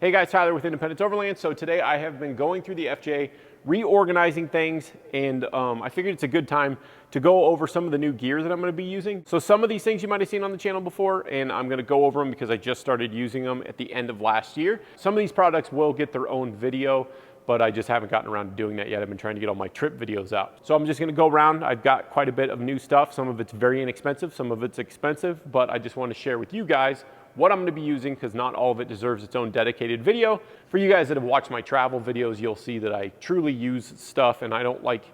Hey guys, Tyler with Independence Overland. So today I have been going through the FJ, reorganizing things, and I figured it's a good time to go over some of the new gear that I'm going to be using. So some of these things you might have seen on the channel before, and I'm going to go over them because I just started using them at the end of last year. Some of these products will get their own video, but I just haven't gotten around to doing that yet. I've been trying to get all my trip videos out. So I'm just gonna go around. I've got quite a bit of new stuff. Some of it's very inexpensive, some of it's expensive, but I just want to share with you guys what I'm gonna be using because not all of it deserves its own dedicated video. For you guys that have watched my travel videos, you'll see that I truly use stuff, and I don't like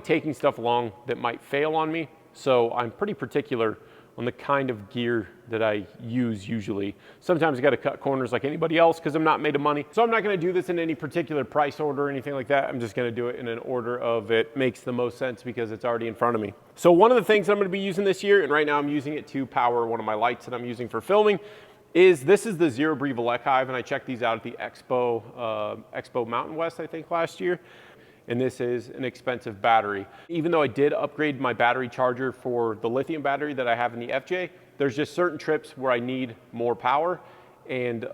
taking stuff along that might fail on me. So I'm pretty particular on the kind of gear that I use usually. Sometimes I gotta cut corners like anybody else because I'm not made of money. So I'm not gonna do this in any particular price order or anything like that. I'm just gonna do it in an order of it makes the most sense because it's already in front of me. So one of the things I'm gonna be using this year, and right now I'm using it to power one of my lights that I'm using for filming, this is the Zero Breathe ElecHive, and I checked these out at the Expo Mountain West, I think, last year. And this is an expensive battery. Even though I did upgrade my battery charger for the lithium battery that I have in the FJ, there's just certain trips where I need more power, and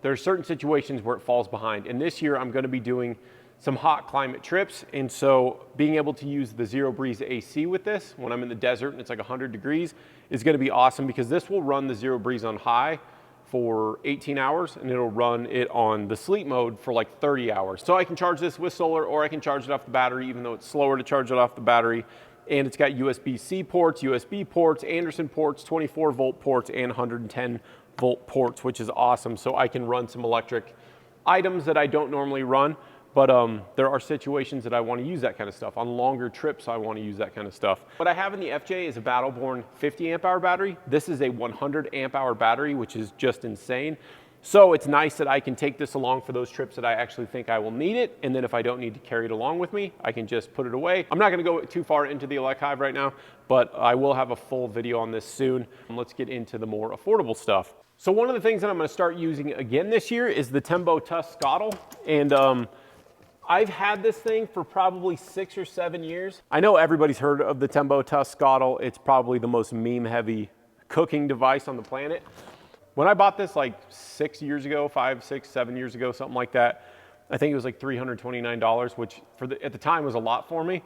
there's certain situations where it falls behind. And this year I'm gonna be doing some hot climate trips, and so being able to use the Zero Breeze AC with this when I'm in the desert and it's like 100 degrees is gonna be awesome because this will run the Zero Breeze on high for 18 hours, and it'll run it on the sleep mode for like 30 hours. So I can charge this with solar, or I can charge it off the battery, even though it's slower to charge it off the battery. And it's got USB-C ports, USB ports, Anderson ports, 24-volt ports, and 110-volt ports, which is awesome. So I can run some electric items that I don't normally run, but there are situations that I want to use that kind of stuff. On longer trips, I want to use that kind of stuff. What I have in the FJ is a Battleborn 50 amp hour battery. This is a 100 amp hour battery, which is just insane. So it's nice that I can take this along for those trips that I actually think I will need it. And then if I don't need to carry it along with me, I can just put it away. I'm not going to go too far into the ElecHive right now, but I will have a full video on this soon. Let's get into the more affordable stuff. So one of the things that I'm going to start using again this year is the TemboTusk Scottle. And I've had this thing for probably 6 or 7 years. I know everybody's heard of the TemboTusk Scottle. It's probably the most meme-heavy cooking device on the planet. When I bought this like 6 years ago, 5, 6, 7 years ago, something like that, I think it was like $329, which at the time was a lot for me,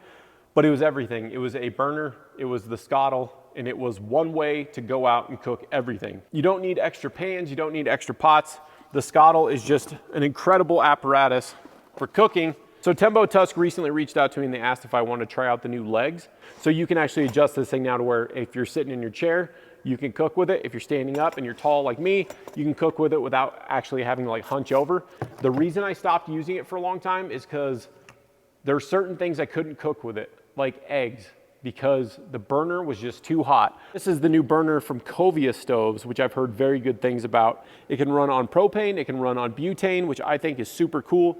but it was everything. It was a burner, it was the Scottle, and it was one way to go out and cook everything. You don't need extra pans, you don't need extra pots. The Scottle is just an incredible apparatus for cooking. So TemboTusk recently reached out to me and they asked if I wanted to try out the new legs. So you can actually adjust this thing now to where if you're sitting in your chair, you can cook with it. If you're standing up and you're tall like me, you can cook with it without actually having to like hunch over. The reason I stopped using it for a long time is because there are certain things I couldn't cook with it, like eggs, because the burner was just too hot. This is the new burner from Covia stoves, which I've heard very good things about. It can run on propane, it can run on butane, which I think is super cool.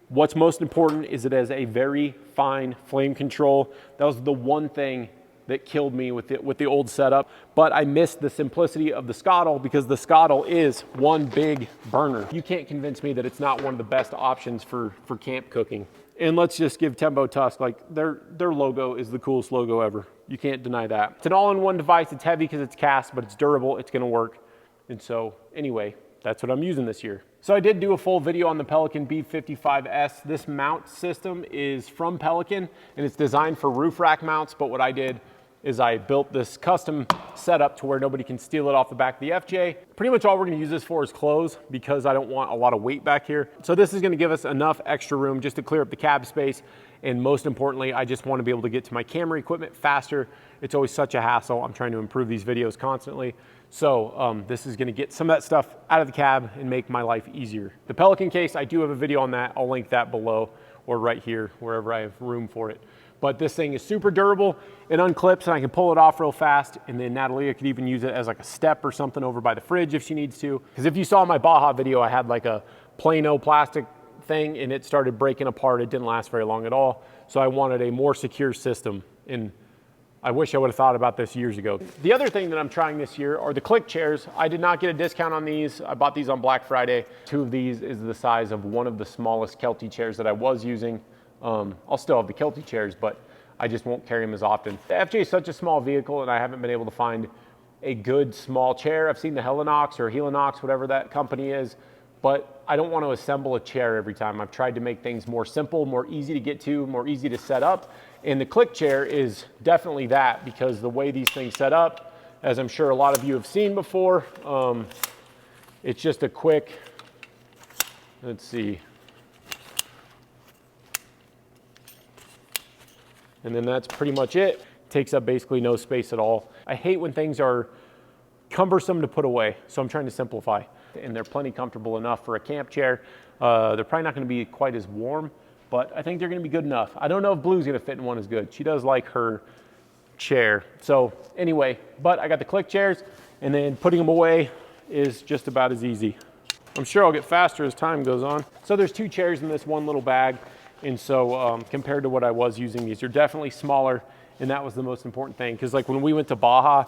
What's most important is it has a very fine flame control. That was the one thing that killed me with the old setup. But I missed the simplicity of the Scottle because the Scottle is one big burner. You can't convince me that it's not one of the best options for camp cooking. And let's just give TemboTusk, like their logo is the coolest logo ever. You can't deny that. It's an all-in-one device. It's heavy because it's cast, but it's durable. It's gonna work. And so anyway, that's what I'm using this year. So I did do a full video on the Pelican B55S. This mount system is from Pelican and it's designed for roof rack mounts, but what I did is I built this custom setup to where nobody can steal it off the back of the FJ. Pretty much all we're gonna use this for is clothes because I don't want a lot of weight back here. So this is gonna give us enough extra room just to clear up the cab space. And most importantly, I just wanna be able to get to my camera equipment faster. It's always such a hassle. I'm trying to improve these videos constantly. So this is gonna get some of that stuff out of the cab and make my life easier. The Pelican Case, I do have a video on that. I'll link that below or right here, wherever I have room for it. But this thing is super durable. It unclips and I can pull it off real fast. And then Natalia could even use it as like a step or something over by the fridge if she needs to. Because if you saw my Baja video, I had like a Plano plastic thing and it started breaking apart. It didn't last very long at all. So I wanted a more secure system. And I wish I would have thought about this years ago. The other thing that I'm trying this year are the Cliq Chairs. I did not get a discount on these. I bought these on Black Friday. 2 of these is the size of one of the smallest Kelty chairs that I was using. I'll still have the Kelty chairs, but I just won't carry them as often. The FJ is such a small vehicle and I haven't been able to find a good small chair. I've seen the Helinox or Helinox, whatever that company is, but I don't want to assemble a chair every time. I've tried to make things more simple, more easy to get to, more easy to set up. And the Cliq chair is definitely that, because the way these things set up, as I'm sure a lot of you have seen before, it's just a quick, let's see. And then that's pretty much it. Takes up basically no space at all. I hate when things are cumbersome to put away, so I'm trying to simplify. And they're plenty comfortable enough for a camp chair. They're probably not gonna be quite as warm, but I think they're gonna be good enough. I don't know if Blue's gonna fit in one as good. She does like her chair. So anyway, but I got the Cliq chairs, and then putting them away is just about as easy. I'm sure I'll get faster as time goes on. So there's 2 chairs in this one little bag. And so compared to what I was using, these are definitely smaller, and that was the most important thing. Because like when we went to Baja,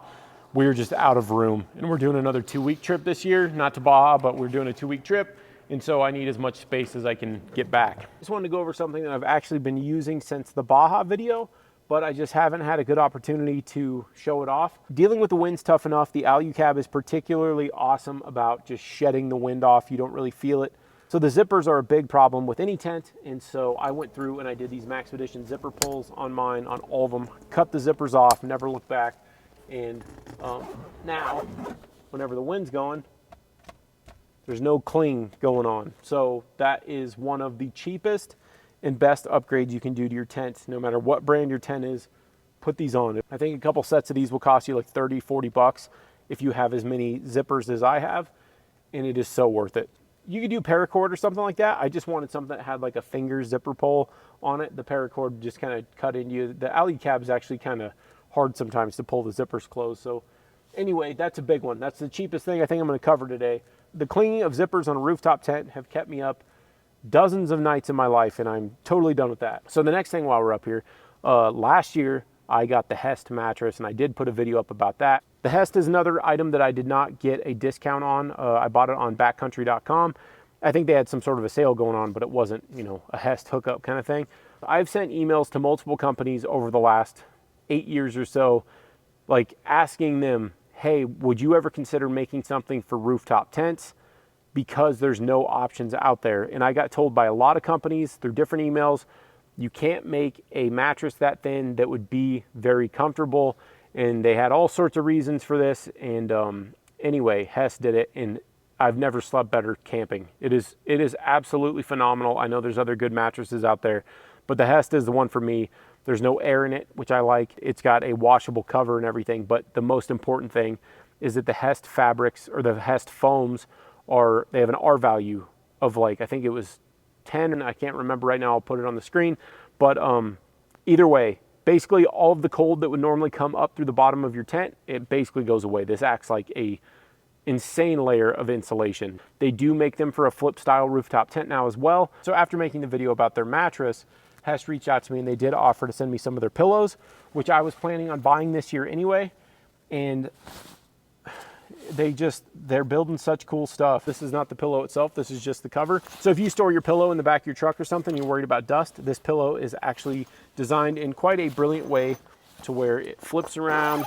we were just out of room, and we're doing another 2-week trip this year, not to Baja, but we're doing a 2-week trip. And so I need as much space as I can get back. Just wanted to go over something that I've actually been using since the Baja video, but I just haven't had a good opportunity to show it off. Dealing with the wind's tough enough. The ElecHive is particularly awesome about just shedding the wind off. You don't really feel it. So the zippers are a big problem with any tent, and so I went through and I did these Max Edition zipper pulls on mine, on all of them, cut the zippers off, never looked back, and now, whenever the wind's going, there's no cling going on. So that is one of the cheapest and best upgrades you can do to your tent. No matter what brand your tent is, put these on. I think a couple sets of these will cost you like 30, 40 bucks if you have as many zippers as I have, and it is so worth it. You could do paracord or something like that. I just wanted something that had like a finger zipper pull on it. The paracord just kind of cut into you. The ElecHive is actually kind of hard sometimes to pull the zippers closed. So anyway, that's a big one. That's the cheapest thing I think I'm going to cover today. The cleaning of zippers on a rooftop tent have kept me up dozens of nights in my life, and I'm totally done with that. So the next thing while we're up here, last year I got the HEST mattress, and I did put a video up about that. The HEST is another item that I did not get a discount on. I bought it on backcountry.com. I think they had some sort of a sale going on, but it wasn't, you know, a HEST hookup kind of thing. I've sent emails to multiple companies over the last 8 years or so, like asking them, hey, would you ever consider making something for rooftop tents? Because there's no options out there. And I got told by a lot of companies through different emails, you can't make a mattress that thin that would be very comfortable. And they had all sorts of reasons for this. And anyway, HEST did it, and I've never slept better camping. It is absolutely phenomenal. I know there's other good mattresses out there, but the HEST is the one for me. There's no air in it, which I like. It's got a washable cover and everything, but the most important thing is that the HEST fabrics or the HEST foams they have an R value of like, I think it was 10, and I can't remember right now. I'll put it on the screen, but either way, basically all of the cold that would normally come up through the bottom of your tent, it basically goes away. This acts like a insane layer of insulation. They do make them for a flip style rooftop tent now as well. So after making the video about their mattress, HEST reached out to me, and they did offer to send me some of their pillows, which I was planning on buying this year anyway. And they're building such cool stuff. This is not the pillow itself, this is just the cover. So if you store your pillow in the back of your truck or something, you're worried about dust, this pillow is actually designed in quite a brilliant way to where it flips around,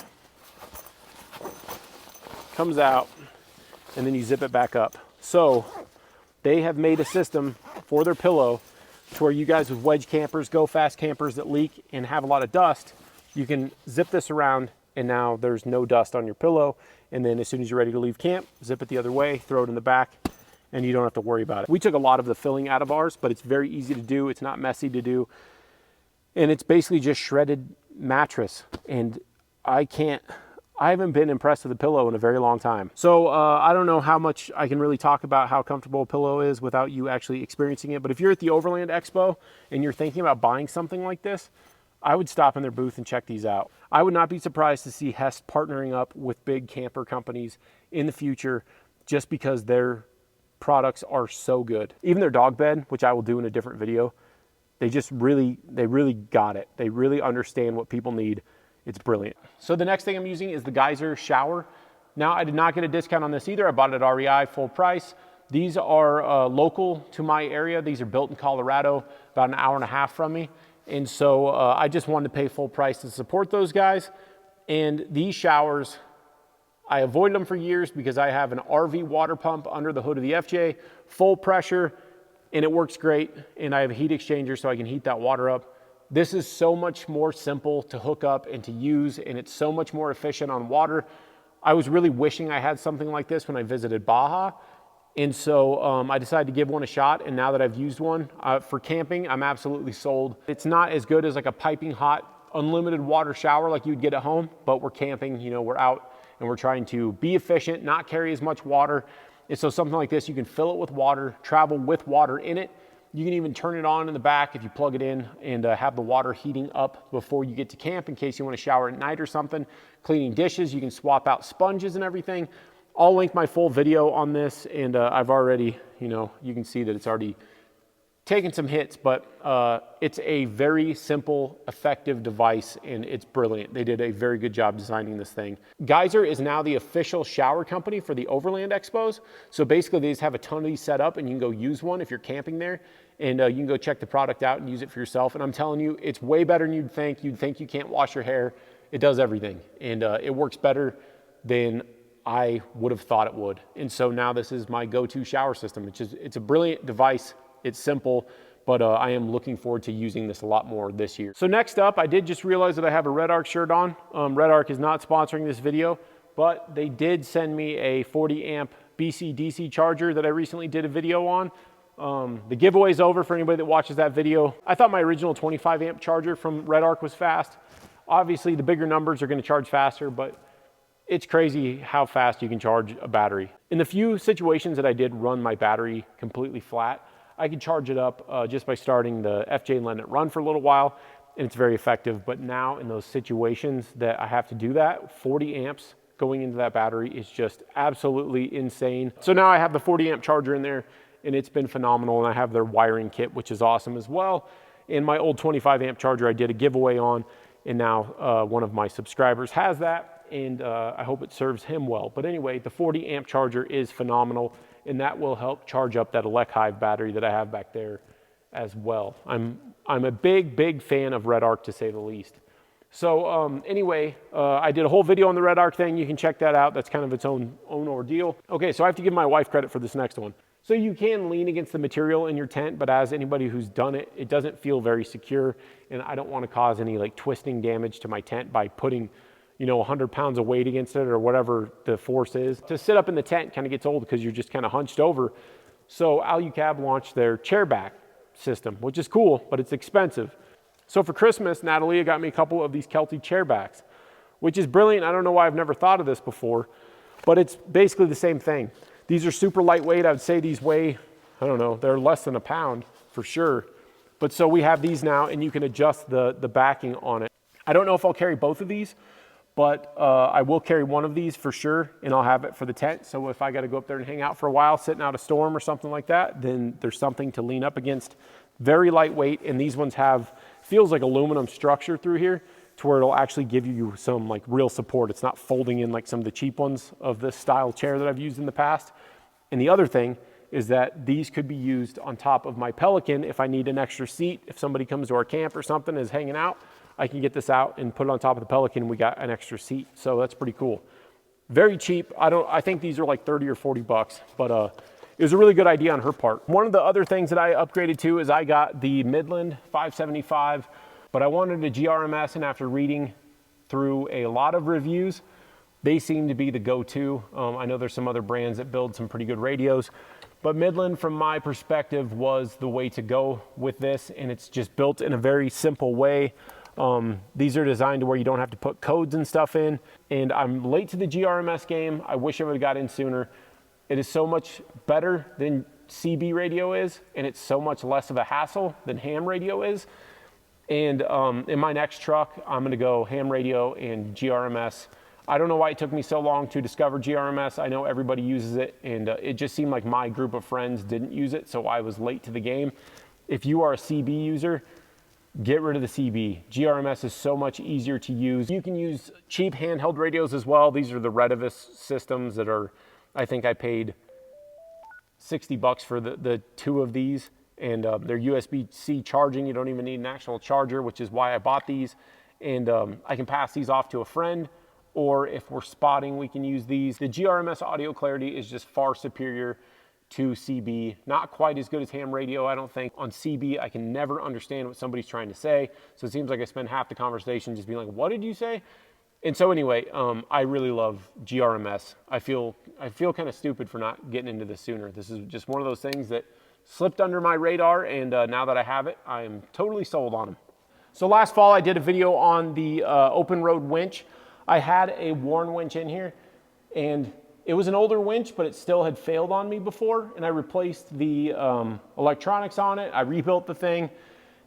comes out, and then you zip it back up. So they have made a system for their pillow to where you guys with wedge campers, go fast campers that leak and have a lot of dust, you can zip this around, and now there's no dust on your pillow. And then as soon as you're ready to leave camp, zip it the other way, throw it in the back, and you don't have to worry about it. We took a lot of the filling out of ours, but it's very easy to do. It's not messy to do. And it's basically just shredded mattress. And I haven't been impressed with a pillow in a very long time. So I don't know how much I can really talk about how comfortable a pillow is without you actually experiencing it. But if you're at the Overland Expo and you're thinking about buying something like this, I would stop in their booth and check these out. I would not be surprised to see HEST partnering up with big camper companies in the future just because their products are so good. Even their dog bed, which I will do in a different video, they really got it. They really understand what people need. It's brilliant. So the next thing I'm using is the Geyser Shower. Now, I did not get a discount on this either. I bought it at REI full price. These are local to my area. These are built in Colorado, about an hour and a half from me. And so I just wanted to pay full price to support those guys. And these showers I avoided them for years because I have an RV water pump under the hood of the FJ, full pressure, and it works great. And I have a heat exchanger so I can heat that water up. This is so much more simple to hook up and to use, and it's so much more efficient on water. I was really wishing I had something like this when I visited Baja. And so I decided to give one a shot, and now that I've used one for camping, I'm absolutely sold. It's not as good as like a piping hot, unlimited water shower like you'd get at home, but we're camping, you know, we're out and we're trying to be efficient, not carry as much water. And so something like this, you can fill it with water, travel with water in it. You can even turn it on in the back if you plug it in and have the water heating up before you get to camp in case you want to shower at night or something. Cleaning dishes, you can swap out sponges and everything. I'll link my full video on this, and I've already, you know, you can see that it's already taken some hits, but it's a very simple, effective device, and it's brilliant. They did a very good job designing this thing. Geyser is now the official shower company for the Overland Expos. So basically they just have a ton of these set up, and you can go use one if you're camping there, and you can go check the product out and use it for yourself. And I'm telling you, it's way better than you'd think. You'd think you can't wash your hair. It does everything, and it works better than I would have thought it would. And so now this is my go-to shower system. It's a brilliant device. It's simple, but I am looking forward to using this a lot more this year. So next up, I did just realize that I have a Redarc shirt on. Redarc is not sponsoring this video, but they did send me a 40 amp BC-DC charger that I recently did a video on. The giveaway is over for anybody that watches that video. I thought my original 25 amp charger from Redarc was fast. Obviously the bigger numbers are gonna charge faster, but it's crazy how fast you can charge a battery. In the few situations that I did run my battery completely flat, I could charge it up just by starting the FJ and letting it run for a little while, and it's very effective. But now in those situations that I have to do that, 40 amps going into that battery is just absolutely insane. So now I have the 40 amp charger in there, and it's been phenomenal, and I have their wiring kit, which is awesome as well. And my old 25 amp charger I did a giveaway on, and now one of my subscribers has that, and I hope it serves him well. But anyway, the 40 amp charger is phenomenal, and that will help charge up that ElecHive battery that I have back there as well. I'm a big fan of Redarc, to say the least. So anyway, I did a whole video on the Redarc thing. You can check that out. That's kind of its own ordeal. Okay, so I have to give my wife credit for this next one. So you can lean against the material in your tent, but as anybody who's done it, it doesn't feel very secure, and I don't want to cause any like twisting damage to my tent by putting, you know, 100 pounds of weight against it or whatever the force is. To sit up in the tent kind of gets old because you're just kind of hunched over. So Alucab launched their chair back system, which is cool, but it's expensive. So for Christmas, Natalia got me a couple of these Kelty chair backs, which is brilliant. I don't know why I've never thought of this before, but it's basically the same thing. These are super lightweight. I would say these weigh, I don't know, they're less than a pound for sure. But so we have these now, and you can adjust the backing on it. I don't know if I'll carry both of these, but I will carry one of these for sure, and I'll have it for the tent. So if I got to go up there and hang out for a while, sitting out a storm or something like that, then there's something to lean up against. Very lightweight, and these ones have, feels like aluminum structure through here to where it'll actually give you some like real support. It's not folding in like some of the cheap ones of this style chair that I've used in the past. And the other thing is that these could be used on top of my Pelican if I need an extra seat. If somebody comes to our camp or something is hanging out, I can get this out and put it on top of the Pelican, and we got an extra seat. So that's pretty cool. Very cheap. I think these are like 30 or 40 bucks, but it was a really good idea on her part. One of the other things that I upgraded to is I got the Midland 575, but I wanted a GRMS, and after reading through a lot of reviews, they seem to be the go-to. I know there's some other brands that build some pretty good radios, but Midland, from my perspective, was the way to go with this, and it's just built in a very simple way. These are designed to where you don't have to put codes and stuff in, and I'm late to the GRMS game. I wish I would have got in sooner. It is so much better than CB radio is, and it's so much less of a hassle than ham radio is. And in my next truck, I'm gonna go ham radio and GRMS. I don't know why it took me so long to discover GRMS. I know everybody uses it, and it just seemed like my group of friends didn't use it, so I was late to the game. If you are a CB user, get rid of the CB. GRMS is so much easier to use. You can use cheap handheld radios as well. These are the Redarc systems that are, I think I paid 60 bucks for the two of these, and they're USB-C charging. You don't even need an actual charger, which is why I bought these. And I can pass these off to a friend, or if we're spotting, we can use these. The GRMS audio clarity is just far superior to CB. Not quite as good as ham radio, I don't think. On CB, I can never understand what somebody's trying to say. So it seems like I spend half the conversation just being like, what did you say? And so anyway, I really love GRMS. I feel kind of stupid for not getting into this sooner. This is just one of those things that slipped under my radar, and now that I have it, I am totally sold on them. So last fall, I did a video on the open road winch. I had a worn winch in here, and it was an older winch, but it still had failed on me before, and I replaced the electronics on it. I rebuilt the thing,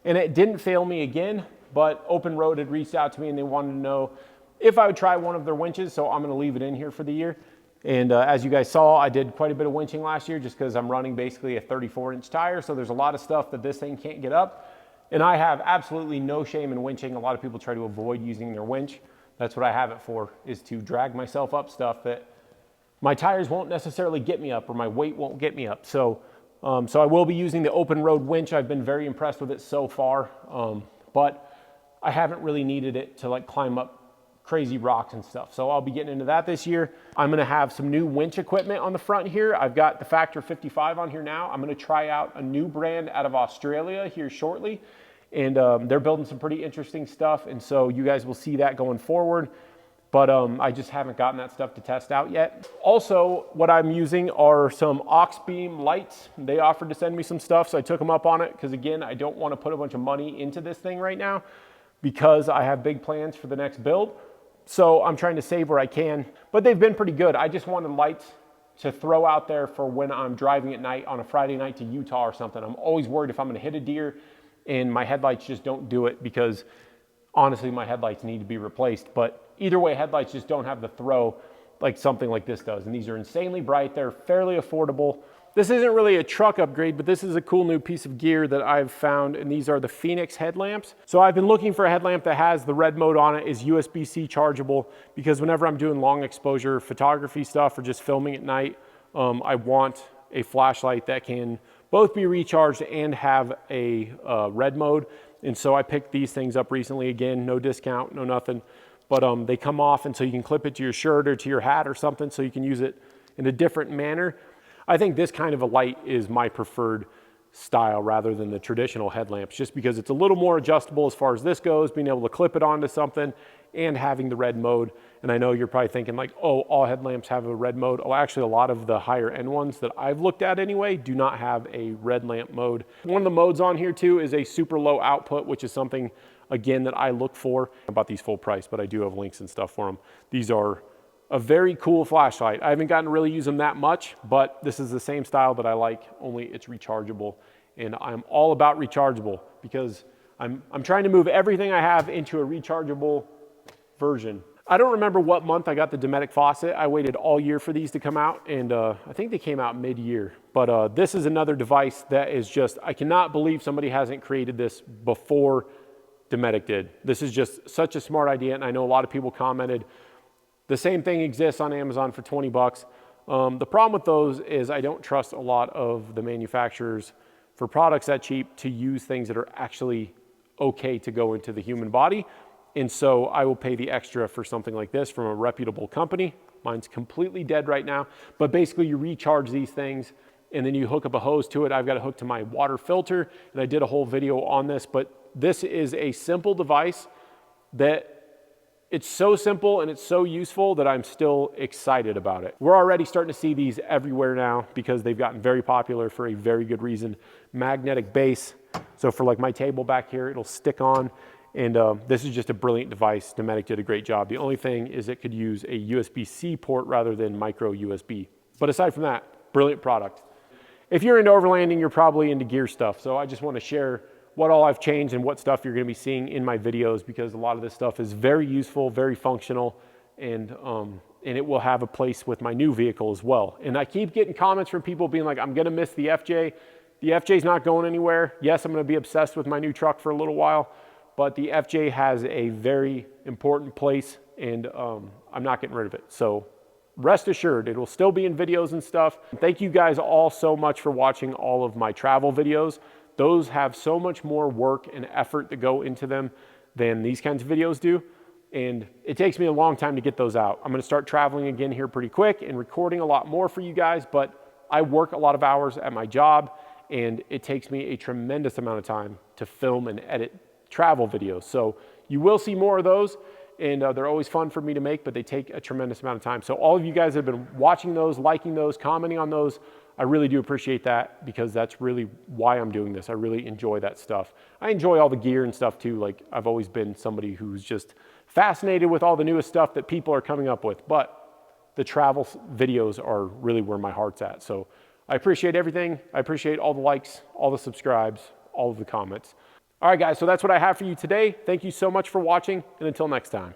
and it didn't fail me again, but Open Road had reached out to me, and they wanted to know if I would try one of their winches, so I'm gonna leave it in here for the year. And as you guys saw, I did quite a bit of winching last year just because I'm running basically a 34-inch tire, so there's a lot of stuff that this thing can't get up. And I have absolutely no shame in winching. A lot of people try to avoid using their winch. That's what I have it for, is to drag myself up stuff that my tires won't necessarily get me up or my weight won't get me up. So I will be using the Open Road winch. I've been very impressed with it so far, but I haven't really needed it to like climb up crazy rocks and stuff. So I'll be getting into that this year. I'm gonna have some new winch equipment on the front here. I've got the Factor 55 on here now. I'm gonna try out a new brand out of Australia here shortly. And they're building some pretty interesting stuff. And so you guys will see that going forward. But I just haven't gotten that stuff to test out yet. Also, what I'm using are some aux beam lights. They offered to send me some stuff, so I took them up on it. Because again, I don't want to put a bunch of money into this thing right now because I have big plans for the next build. So I'm trying to save where I can, but they've been pretty good. I just wanted lights to throw out there for when I'm driving at night on a Friday night to Utah or something. I'm always worried if I'm gonna hit a deer and my headlights just don't do it, because honestly, my headlights need to be replaced. But either way, headlights just don't have the throw like something like this does. And these are insanely bright. They're fairly affordable. This isn't really a truck upgrade, but this is a cool new piece of gear that I've found, and these are the Fenix headlamps. So I've been looking for a headlamp that has the red mode on it, is USB-C chargeable, because whenever I'm doing long exposure photography stuff or just filming at night, I want a flashlight that can both be recharged and have a red mode. And so I picked these things up recently. Again, no discount, no nothing, but they come off, and so you can clip it to your shirt or to your hat or something, so you can use it in a different manner. I think this kind of a light is my preferred style rather than the traditional headlamps, just because it's a little more adjustable as far as this goes, being able to clip it onto something and having the red mode. And I know you're probably thinking like, oh, all headlamps have a red mode. Oh, actually, a lot of the higher end ones that I've looked at anyway do not have a red lamp mode. One of the modes on here too is a super low output, which is something, again, that I look for. About these full price, but I do have links and stuff for them. These are a very cool flashlight. I haven't gotten to really use them that much, but this is the same style that I like, only it's rechargeable. And I'm all about rechargeable because I'm trying to move everything I have into a rechargeable version. I don't remember what month I got the Dometic faucet. I waited all year for these to come out, and I think they came out mid-year. But this is another device that is just, I cannot believe somebody hasn't created this before Dometic did. This is just such a smart idea, and I know a lot of people commented. The same thing exists on Amazon for 20 bucks. The problem with those is I don't trust a lot of the manufacturers for products that cheap to use things that are actually okay to go into the human body. And so I will pay the extra for something like this from a reputable company. Mine's completely dead right now, but basically you recharge these things and then you hook up a hose to it. I've got it hooked to my water filter, and I did a whole video on this, but this is a simple device that it's so simple and it's so useful that I'm still excited about it. We're already starting to see these everywhere now because they've gotten very popular for a very good reason. Magnetic base. So for like my table back here, it'll stick on. And this is just a brilliant device. Dometic did a great job. The only thing is it could use a USB-C port rather than micro USB. But aside from that, brilliant product. If you're into overlanding, you're probably into gear stuff. So I just want to share what all I've changed and what stuff you're going to be seeing in my videos, because a lot of this stuff is very useful, very functional, and it will have a place with my new vehicle as well. And I keep getting comments from people being like, I'm going to miss the FJ. The FJ's not going anywhere. Yes, I'm going to be obsessed with my new truck for a little while, but the FJ has a very important place, and I'm not getting rid of it. So rest assured, it will still be in videos and stuff. Thank you guys all so much for watching all of my travel videos. Those have so much more work and effort to go into them than these kinds of videos do. and it takes me a long time to get those out. I'm gonna start traveling again here pretty quick and recording a lot more for you guys, but I work a lot of hours at my job, and it takes me a tremendous amount of time to film and edit travel videos. So you will see more of those, and they're always fun for me to make, but they take a tremendous amount of time. So all of you guys that have been watching those, liking those, commenting on those, I really do appreciate that, because that's really why I'm doing this. I really enjoy that stuff. I enjoy all the gear and stuff too. Like, I've always been somebody who's just fascinated with all the newest stuff that people are coming up with, but the travel videos are really where my heart's at. So I appreciate everything. I appreciate all the likes, all the subscribes, all of the comments. All right, guys, so that's what I have for you today. Thank you so much for watching, and until next time.